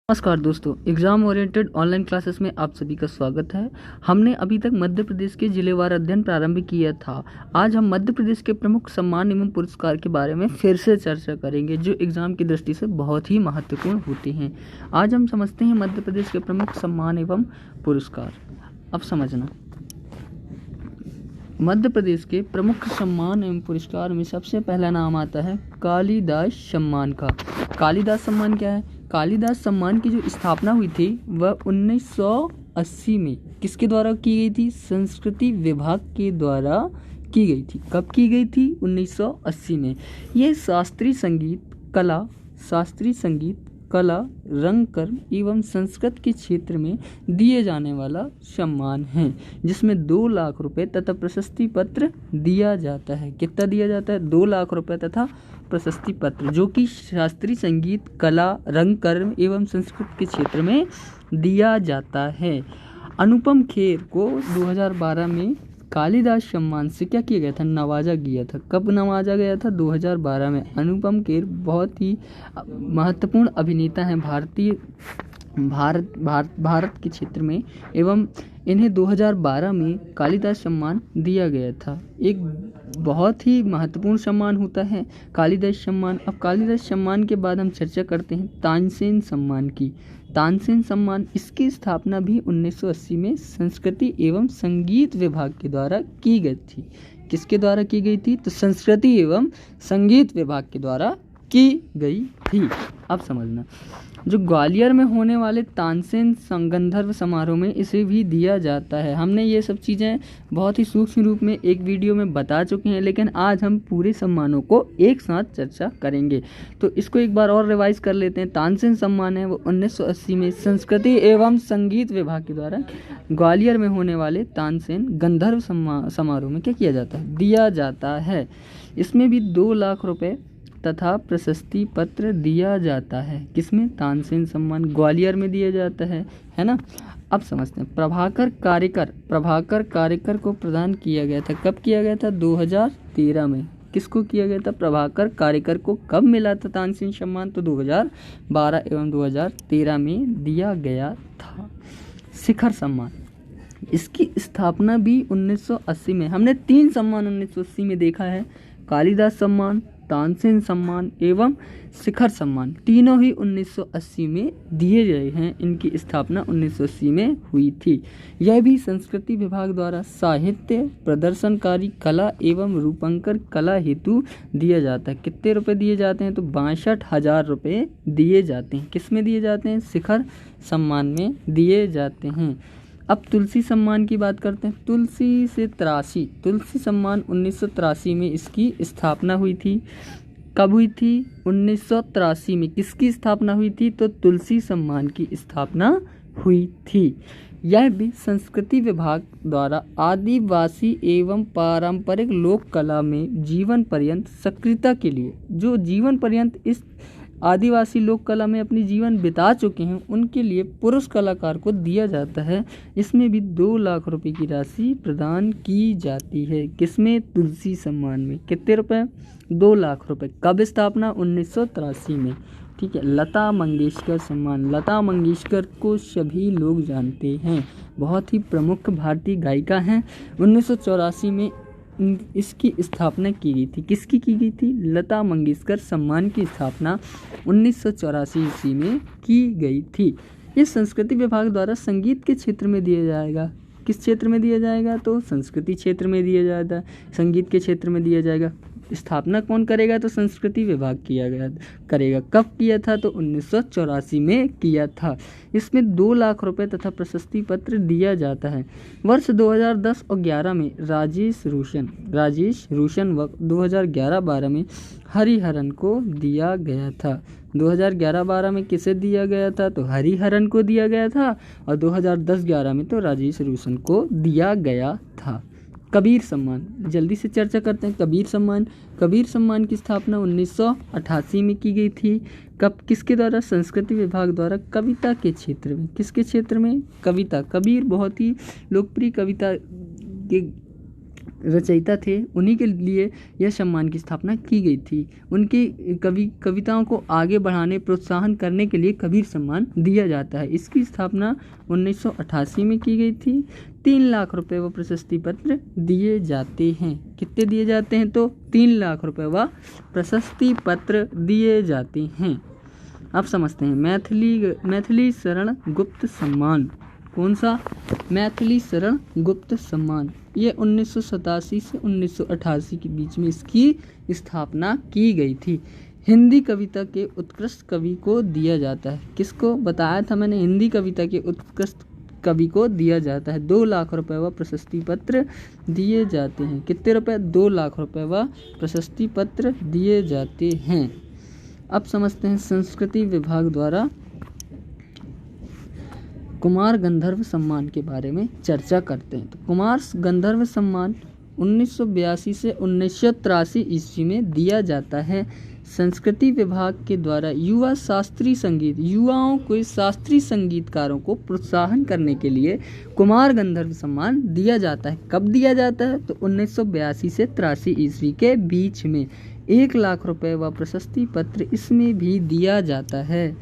नमस्कार दोस्तों, exam oriented online classes में आप सभी का स्वागत है। हमने अभी तक मध्य प्रदेश के जिलेवार अध्ययन प्रारंभ किया था। आज हम मध्य प्रदेश के प्रमुख सम्मान एवं पुरस्कार के बारे में फिर से चर्चा करेंगे, जो एग्जाम की दृष्टि से बहुत ही महत्वपूर्ण होते हैं। आज हम समझते हैं मध्य प्रदेश के प्रमुख सम्मान एवं पुरस्कार। अब समझना, मध्य प्रदेश के प्रमुख सम्मान एवं पुरस्कार में सबसे पहला नाम आता है कालिदास सम्मान का। कालिदास सम्मान क्या है? कालिदास सम्मान की जो स्थापना हुई थी वह 1980 में किसके द्वारा की गई थी? संस्कृति विभाग के द्वारा की गई थी। कब की गई थी? 1980 में। ये शास्त्रीय संगीत, कला, रंग कर्म एवं संस्कृत के क्षेत्र में दिए जाने वाला सम्मान है, जिसमें 2 लाख रुपए तथा प्रशस्ति पत्र दिया जाता है। कितना दिया जाता है? 2 लाख रुपए तथा प्रशस्ति पत्र, जो कि शास्त्रीय संगीत, कला, रंग कर्म एवं संस्कृत के क्षेत्र में दिया जाता है। अनुपम खेर को 2012 में कालिदास सम्मान से क्या किया गया था? नवाजा गया था। कब नवाजा गया था? 2012 में। अनुपम खेर बहुत ही महत्वपूर्ण अभिनेता हैं भारत के क्षेत्र में, एवं इन्हें 2012 में कालिदास सम्मान दिया गया था। एक बहुत ही महत्वपूर्ण सम्मान होता है कालिदास सम्मान। अब कालिदास सम्मान के बाद हम चर्चा करते हैं तानसेन सम्मान की। तानसेन सम्मान, इसकी स्थापना भी 1980 में संस्कृति एवं संगीत विभाग के द्वारा की गई थी। किसके द्वारा की गई थी? तो संस्कृति एवं संगीत विभाग के द्वारा की गई थी। अब समझना, जो ग्वालियर में होने वाले तानसेन गंधर्व समारोह में इसे भी दिया जाता है। हमने ये सब चीज़ें बहुत ही सूक्ष्म रूप में एक वीडियो में बता चुके हैं, लेकिन आज हम पूरे सम्मानों को एक साथ चर्चा करेंगे। तो इसको एक बार और रिवाइज कर लेते हैं। तानसेन सम्मान है वो 1980 में संस्कृति एवं संगीत विभाग के द्वारा ग्वालियर में होने वाले तानसेन गंधर्व समारोह में क्या किया जाता है? दिया जाता है। इसमें भी 2 लाख रुपए तथा प्रशस्ति पत्र दिया जाता है। किसमें? तानसेन सम्मान ग्वालियर में दिया जाता है ना। अब समझते हैं प्रभाकर कारेकर को प्रदान किया गया था। कब किया गया था? 2013 में। किसको किया गया था? प्रभाकर कारेकर को। कब मिला था तानसेन सम्मान? तो 2012 एवं 2013 में दिया गया था। शिखर सम्मान, इसकी स्थापना भी 1980 में। हमने 3 सम्मान 1980 में देखा है, कालिदास सम्मान, तानसेन सम्मान एवं शिखर सम्मान। तीनों ही 1980 में दिए गए हैं। इनकी स्थापना 1980 में हुई थी। यह भी संस्कृति विभाग द्वारा साहित्य, प्रदर्शनकारी कला एवं रूपांकन कला हेतु दिया जाता है। कितने रुपए दिए जाते हैं? तो 62,000 रुपये दिए जाते हैं। किस में दिए जाते हैं? शिखर सम्मान में दिए जाते हैं। अब तुलसी सम्मान की बात करते हैं। तुलसी सम्मान 1983 में इसकी स्थापना हुई थी। कब हुई थी? 1983 में। किसकी स्थापना हुई थी? तो तुलसी सम्मान की स्थापना हुई थी। यह भी संस्कृति विभाग द्वारा आदिवासी एवं पारंपरिक लोक कला में जीवन पर्यंत सक्रियता के लिए, जो जीवन पर्यंत इस आदिवासी लोक कला में अपनी जीवन बिता चुके हैं, उनके लिए पुरुष कलाकार को दिया जाता है। इसमें भी 2 लाख रुपए की राशि प्रदान की जाती है। किसमें? तुलसी सम्मान में। कितने रुपए? 2 लाख रुपए। कब स्थापना? 1983 में। ठीक है। लता मंगेशकर सम्मान, लता मंगेशकर को सभी लोग जानते हैं, बहुत ही प्रमुख भारतीय गायिका हैं। 1984 में इसकी स्थापना की गई थी। किसकी की गई थी? लता मंगेशकर सम्मान की स्थापना 1984 ईस्वी में की गई थी। ये संस्कृति विभाग द्वारा संगीत के क्षेत्र में दिया जाएगा। किस क्षेत्र में दिया जाएगा? तो संस्कृति क्षेत्र में दिया जाएगा, संगीत के क्षेत्र में दिया जाएगा। स्थापना कौन करेगा? तो संस्कृति विभाग करेगा। कब किया था? तो 1984 में किया था। इसमें 2 लाख रुपए तथा प्रशस्ति पत्र दिया जाता है। वर्ष 2010 और 11 में राजेश रोशन 2011-12 में हरिहरन को दिया गया था। 2011-12 में किसे दिया गया था? तो हरिहरन को दिया गया था। और 2010-11 में तो राजेश रोशन को दिया गया था। कबीर सम्मान, जल्दी से चर्चा करते हैं। कबीर सम्मान की स्थापना 1988 में की गई थी। कब? किसके द्वारा? संस्कृति विभाग द्वारा कविता के क्षेत्र में। किसके क्षेत्र में? कविता। कबीर बहुत ही लोकप्रिय कविता के रचयिता थे, उन्हीं के लिए यह सम्मान की स्थापना की गई थी। उनकी कविताओं को आगे बढ़ाने प्रोत्साहन करने के लिए कबीर सम्मान दिया जाता है। इसकी स्थापना 1988 में की गई थी। 3 लाख रुपए व प्रशस्ति पत्र दिए जाते हैं। कितने दिए जाते हैं? तो 3 लाख रुपए व प्रशस्ति पत्र दिए जाते हैं। अब समझते हैं मैथिली शरण गुप्त सम्मान। कौन सा? मैथिली शरण गुप्त सम्मान। ये 1987 से 1988 के बीच में इसकी स्थापना की गई थी। हिंदी कविता के उत्कृष्ट कवि को दिया जाता है। किसको बताया था मैंने? हिंदी कविता के उत्कृष्ट कवि को दिया जाता है। 2 लाख रुपए व प्रशस्ति पत्र दिए जाते हैं। कितने रुपए? 2 लाख रुपए व प्रशस्ति पत्र दिए जाते हैं। अब समझते हैं संस्कृति विभाग द्वारा कुमार गंधर्व सम्मान के बारे में चर्चा करते हैं। तो कुमार गंधर्व सम्मान 1982 से 1983 ईस्वी में दिया जाता है। संस्कृति विभाग के द्वारा युवाओं को शास्त्रीय संगीतकारों को प्रोत्साहन करने के लिए कुमार गंधर्व सम्मान दिया जाता है। कब दिया जाता है? तो 1982 से 83 ईस्वी के बीच में 1 लाख रुपए व प्रशस्ति पत्र इसमें भी दिया जाता है।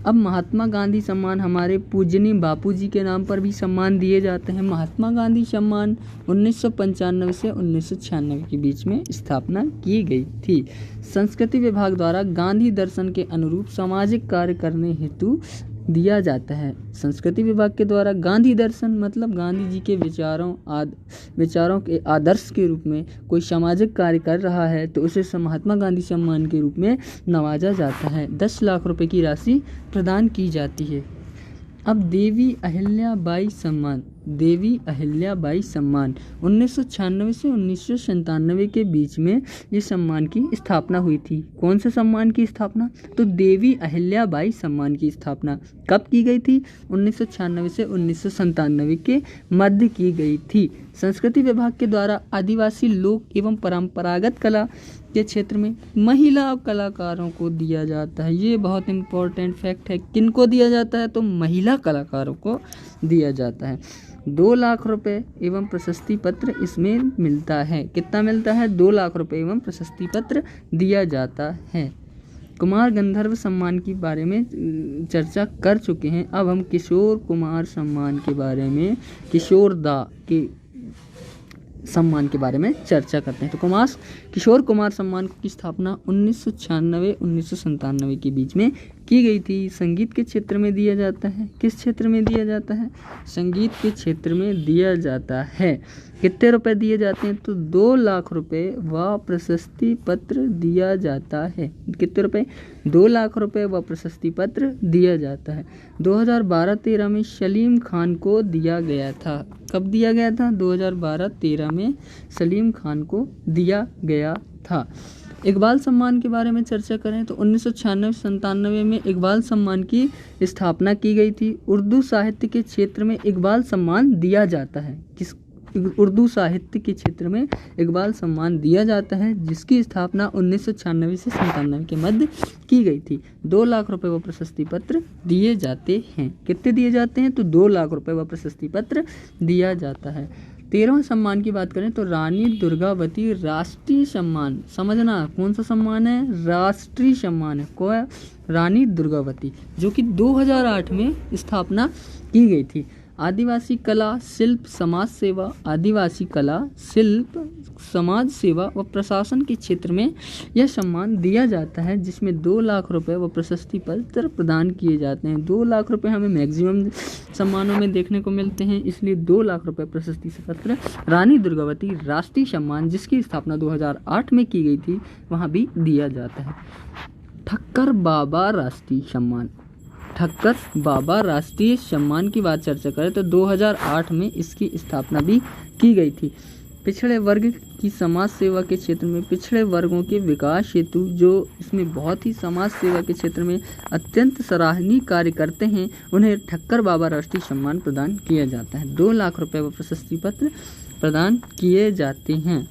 अब महात्मा गांधी सम्मान, हमारे पूजनीय बापूजी के नाम पर भी सम्मान दिए जाते हैं। महात्मा गांधी सम्मान 1995 से 1996 के बीच में स्थापना की गई थी। संस्कृति विभाग द्वारा गांधी दर्शन के अनुरूप सामाजिक कार्य करने हेतु दिया जाता है। संस्कृति विभाग के द्वारा गांधी दर्शन मतलब गांधी जी के विचारों के आदर्श के रूप में कोई सामाजिक कार्य कर रहा है तो उसे महात्मा गांधी सम्मान के रूप में नवाजा जाता है। 10 लाख रुपए की राशि प्रदान की जाती है। अब देवी अहिल्याबाई सम्मान। देवी अहिल्याबाई सम्मान 1996 से 1997 के बीच में ये सम्मान की स्थापना हुई थी। कौन से सम्मान की स्थापना? तो देवी अहिल्याबाई सम्मान की स्थापना कब की गई थी? 1996 से 1997 के मध्य की गई थी। संस्कृति विभाग के द्वारा आदिवासी लोक एवं परंपरागत कला के क्षेत्र में महिला कलाकारों को दिया जाता है। ये बहुत इम्पोर्टेंट फैक्ट है। किनको दिया जाता है? तो महिला कलाकारों को दिया जाता है। 2 लाख रुपए एवं प्रशस्ति पत्र इसमें मिलता है। कितना मिलता है? 2 लाख रुपए एवं प्रशस्ति पत्र दिया जाता है। कुमार गंधर्व सम्मान के बारे में चर्चा कर चुके हैं। अब हम किशोर कुमार सम्मान के बारे में, किशोर दा के सम्मान के बारे में चर्चा करते हैं। तो किशोर कुमार सम्मान की स्थापना 1996-1997 के बीच में की गई थी। संगीत के क्षेत्र में दिया जाता है। किस क्षेत्र में दिया जाता है? संगीत के क्षेत्र में दिया जाता है। कितने रुपए दिए जाते हैं? तो 2 लाख रुपए व प्रशस्ति पत्र दिया जाता है। कितने रुपए? 2 लाख रुपए व प्रशस्ति पत्र दिया जाता है। 2012-13 में सलीम खान को दिया गया था। कब दिया गया था? 2012-13 में सलीम खान को दिया गया था। इकबाल सम्मान के बारे में चर्चा करें तो 1996-97 में इकबाल सम्मान की स्थापना की गई थी। उर्दू साहित्य के क्षेत्र में इकबाल सम्मान दिया जाता है। उर्दू साहित्य के क्षेत्र में इकबाल सम्मान दिया जाता है, जिसकी स्थापना 1996 से 97 के मध्य की गई थी। 2 लाख रुपए व प्रशस्ति पत्र दिए जाते हैं। कितने दिए जाते हैं? तो 2 लाख रुपए व प्रशस्ति पत्र दिया जाता है। 13वें सम्मान की बात करें तो रानी दुर्गावती राष्ट्रीय सम्मान। समझना कौन सा सम्मान है? राष्ट्रीय सम्मान है। कौन? रानी दुर्गावती, जो कि 2008 में स्थापना की गई थी। आदिवासी कला शिल्प समाज सेवा, आदिवासी कला शिल्प समाज सेवा व प्रशासन के क्षेत्र में यह सम्मान दिया जाता है, जिसमें 2 लाख रुपए व प्रशस्ति पत्र प्रदान किए जाते हैं। 2 लाख रुपए हमें मैक्सिमम सम्मानों में देखने को मिलते हैं, इसलिए 2 लाख रुपए प्रशस्ति पत्र रानी दुर्गावती राष्ट्रीय सम्मान, जिसकी स्थापना 2008 में की गई थी, वहाँ भी दिया जाता है। ठक्कर बाबा राष्ट्रीय सम्मान। ठक्कर बाबा राष्ट्रीय सम्मान की बात चर्चा करें तो 2008 में इसकी स्थापना भी की गई थी। पिछड़े वर्ग की समाज सेवा के क्षेत्र में पिछड़े वर्गों के विकास हेतु जो इसमें बहुत ही समाज सेवा के क्षेत्र में अत्यंत सराहनीय कार्य करते हैं, उन्हें ठक्कर बाबा राष्ट्रीय सम्मान प्रदान किया जाता है। 2 लाख रुपए व प्रशस्ति पत्र प्रदान किए जाते हैं।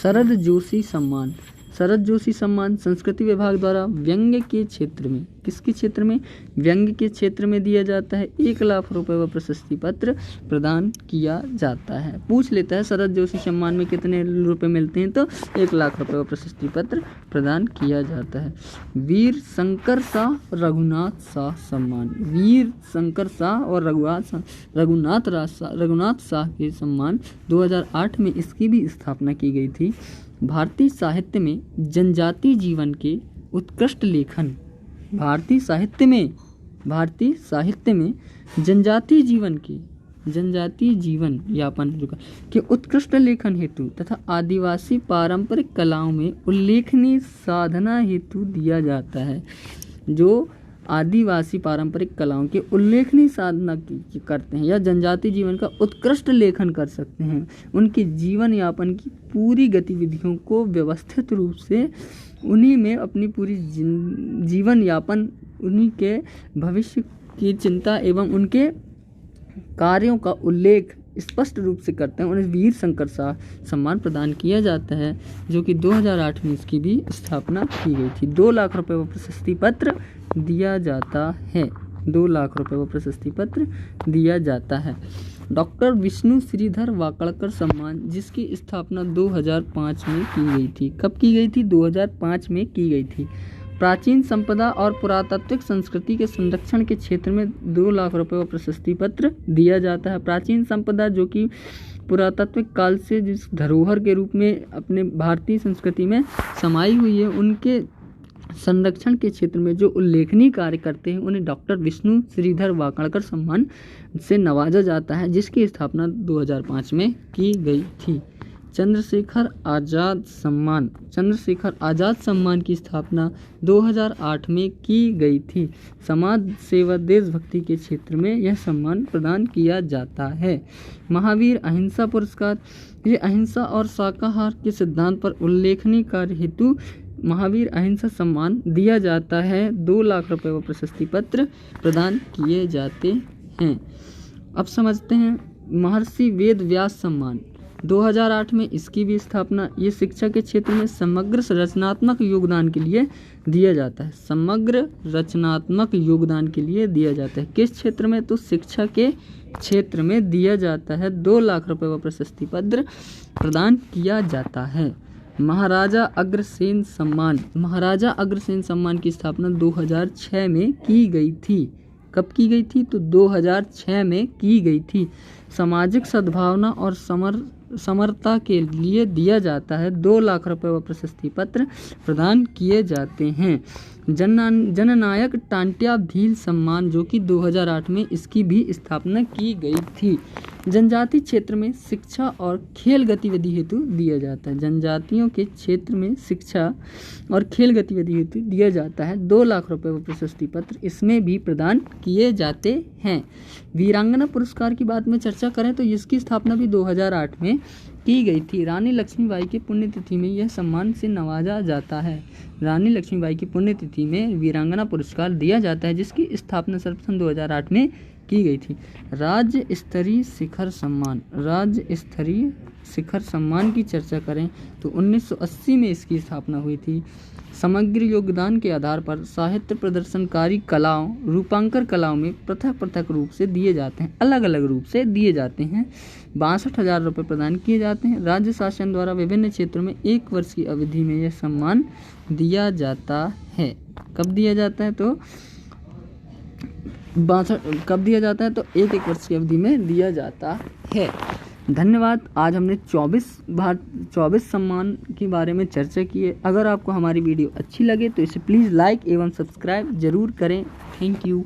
शरद जोशी सम्मान। शरद जोशी सम्मान संस्कृति विभाग द्वारा व्यंग्य के क्षेत्र में, किसके क्षेत्र में, व्यंग्य के क्षेत्र में दिया जाता है। 1 लाख रुपए व प्रशस्ति पत्र प्रदान किया जाता है। पूछ लेता है शरद जोशी सम्मान में कितने रुपए मिलते हैं, तो 1 लाख रुपए व प्रशस्ति पत्र प्रदान किया जाता है। वीर शंकर शाह रघुनाथ शाह सम्मान, वीर शंकर शाह और रघुनाथ शाह के सम्मान 2008 में इसकी भी स्थापना की गई थी। भारतीय साहित्य में जनजातीय जीवन के उत्कृष्ट लेखन, भारतीय साहित्य में जनजातीय जीवन यापन के उत्कृष्ट लेखन हेतु तथा आदिवासी पारंपरिक कलाओं में उल्लेखनीय साधना हेतु दिया जाता है। जो आदिवासी पारंपरिक कलाओं के उल्लेखनीय साधना की करते हैं या जनजातीय जीवन का उत्कृष्ट लेखन कर सकते हैं, उनके जीवन यापन की पूरी गतिविधियों को व्यवस्थित रूप से उन्हीं में अपनी पूरी जीवन यापन, उन्हीं के भविष्य की चिंता एवं उनके कार्यों का उल्लेख स्पष्ट रूप से करते हैं। उन्हें वीर शंकर शाह सम्मान प्रदान किया जाता है, जो कि 2008 में इसकी भी स्थापना की गई थी। 2 लाख रुपए व प्रशस्ति पत्र दिया जाता है, 2 लाख रुपए व प्रशस्ति पत्र दिया जाता है। डॉक्टर विष्णु श्रीधर वाकड़कर सम्मान, जिसकी स्थापना 2005 में की गई थी। कब की गई थी? 2005 में की गई थी। प्राचीन संपदा और पुरातात्विक संस्कृति के संरक्षण के क्षेत्र में 2 लाख रुपए व प्रशस्ति पत्र दिया जाता है। प्राचीन संपदा जो कि पुरातात्विक काल से जिस धरोहर के रूप में अपने भारतीय संस्कृति में समाई हुई है, उनके संरक्षण के क्षेत्र में जो उल्लेखनीय कार्य करते हैं, उन्हें डॉक्टर विष्णु श्रीधर वाकड़कर सम्मान से नवाजा जाता है, जिसकी स्थापना 2005 में की गई थी। चंद्रशेखर आज़ाद सम्मान, चंद्रशेखर आज़ाद सम्मान की स्थापना 2008 में की गई थी। समाज सेवा देशभक्ति के क्षेत्र में यह सम्मान प्रदान किया जाता है। महावीर अहिंसा पुरस्कार, ये अहिंसा और शाकाहार के सिद्धांत पर उल्लेखनीय कार्य हेतु महावीर अहिंसा सम्मान दिया जाता है। 2 लाख रुपए व प्रशस्ति पत्र प्रदान किए जाते हैं। अब समझते हैं महर्षि वेद व्यास सम्मान, 2008 में इसकी भी स्थापना, ये शिक्षा के क्षेत्र में समग्र रचनात्मक योगदान के लिए दिया जाता है। समग्र रचनात्मक योगदान के लिए दिया जाता है। किस क्षेत्र में? तो शिक्षा के क्षेत्र में दिया जाता है। 2 लाख रुपए व प्रशस्ति पत्र प्रदान किया जाता है। महाराजा अग्रसेन सम्मान, महाराजा अग्रसेन सम्मान की स्थापना 2006 में की गई थी। कब की गई थी? तो 2006 में की गई थी। सामाजिक सद्भावना और समरता के लिए दिया जाता है। 2 लाख रुपए व प्रशस्ति पत्र प्रदान किए जाते हैं। जननायक टांट्या भील सम्मान, जो कि 2008 में इसकी भी स्थापना की गई थी। जनजातीय क्षेत्र में शिक्षा और खेल गतिविधि हेतु दिया जाता है। जनजातियों के क्षेत्र में शिक्षा और खेल गतिविधि हेतु दिया जाता है। 2 लाख रुपए व प्रशस्ति पत्र इसमें भी प्रदान किए जाते हैं। वीरांगना पुरस्कार की बात में चर्चा करें तो इसकी स्थापना भी 2008 में की गई थी। रानी लक्ष्मीबाई की पुण्यतिथि में यह सम्मान से नवाजा जाता है। रानी लक्ष्मीबाई की पुण्यतिथि में वीरांगना पुरस्कार दिया जाता है, जिसकी स्थापना सर्वप्रथम 2008 में की गई थी। राज्य स्तरीय शिखर सम्मान, राज्य स्तरीय शिखर सम्मान की चर्चा करें तो 1980 में इसकी स्थापना हुई थी। समग्र योगदान के आधार पर साहित्य प्रदर्शनकारी कलाओं, रूपांकर कलाओं में पृथक पृथक रूप से दिए जाते हैं, अलग अलग रूप से दिए जाते हैं। 62,000 रुपये प्रदान किए जाते हैं। राज्य शासन द्वारा विभिन्न क्षेत्रों में 1 वर्ष की अवधि में यह सम्मान दिया जाता है। कब दिया जाता है? तो 1 वर्ष की अवधि में दिया जाता है। धन्यवाद। आज हमने 24 सम्मान के बारे में चर्चा की है। अगर आपको हमारी वीडियो अच्छी लगे तो इसे प्लीज़ लाइक एवं सब्सक्राइब जरूर करें। Thank you.